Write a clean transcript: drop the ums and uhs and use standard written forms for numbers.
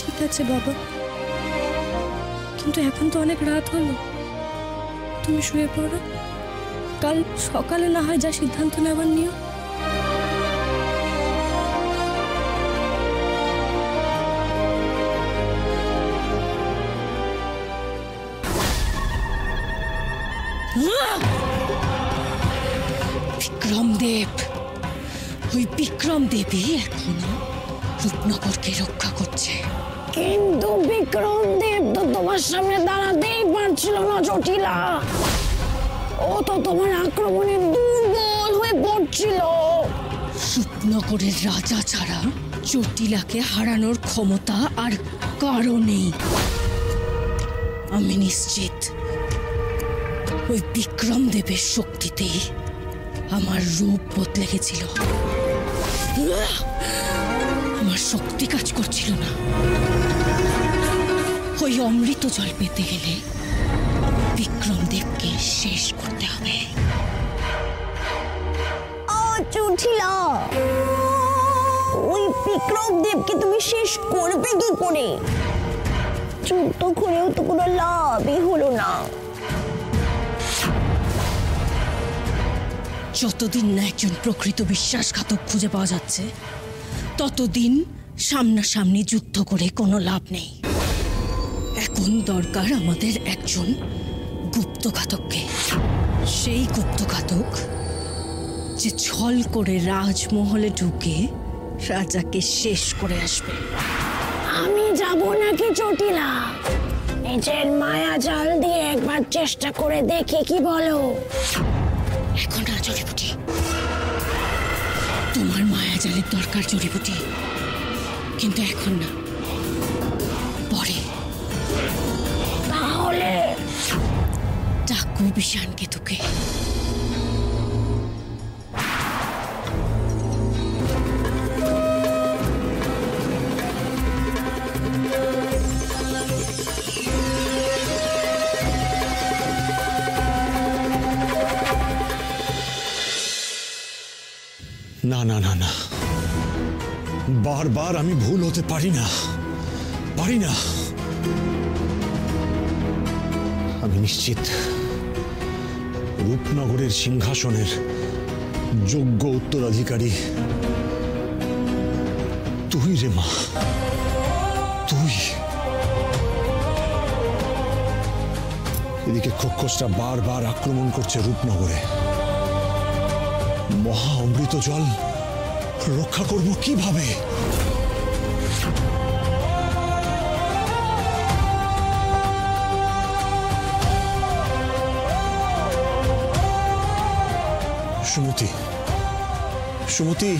ঠিক আছে বাবা, কিন্তু এখন তো অনেক রাত হলো, তুমি শুয়ে পড়ো। কাল সকালে না হয় যা সিদ্ধান্ত নেবার নিও। বিক্রমদেব, ওই বিক্রমদেবী এখনো রূপনগরকে রক্ষা করছে। কিন্তু বিক্রমদেব তো তোমার সামনে দাঁড়াতেই পারছিল না জটিলা। ও তো তোমার আক্রমণে দুর্বল হয়ে পড়ছিল। রূপনগরের রাজা ছাড়া জটিলাকে হারানোর ক্ষমতা আর কারো নেই। আমি নিশ্চিত ওই বিক্রমদেবের শক্তিতেই আমার রূপ বদলে গেছিল। আমার শক্তি কাজ করছিল না। ওই অমৃত জল পেতে গেলে বিক্রমদেবকে শেষ করতে হবে। জটিলা, ওই বিক্রমদেবকে তুমি শেষ করবে কি করে? যুদ্ধ করেও তো কোনো লাভই হলো না। যতদিন না একজন প্রকৃত বিশ্বাসঘাতক খুঁজে পাওয়া যাচ্ছে, ততদিন সামনাসামনি যুদ্ধ করে কোনো লাভ নেই। এখন দরকার আমাদের একজন গুপ্তঘাতককে। সেই গুপ্তঘাতক যে ছল করে রাজমহলে ঢুকে রাজাকে শেষ করে আসবে। আমি যাব নাকি জটিলা? নিজের মায়া জাল দিয়ে একবার চেষ্টা করে দেখি, কি বলো? এখন না জড়িবুটি, তোমার মায়া জালের দরকার জড়িবুটি, কিন্তু এখন না, পরে। তাহলে ডাকু বিষাণকে তোকে। না না না না, বারবার আমি ভুল হতে পারি না। আমি নিশ্চিত রূপনগরের সিংহাসনের যোগ্য উত্তরাধিকারী তুই রে মা, তুই। এদিকে খোকসটা বারবার আক্রমণ করছে রূপনগরে। মহা অমৃত জল রক্ষা করব কিভাবে? সুমতি, সুমতি।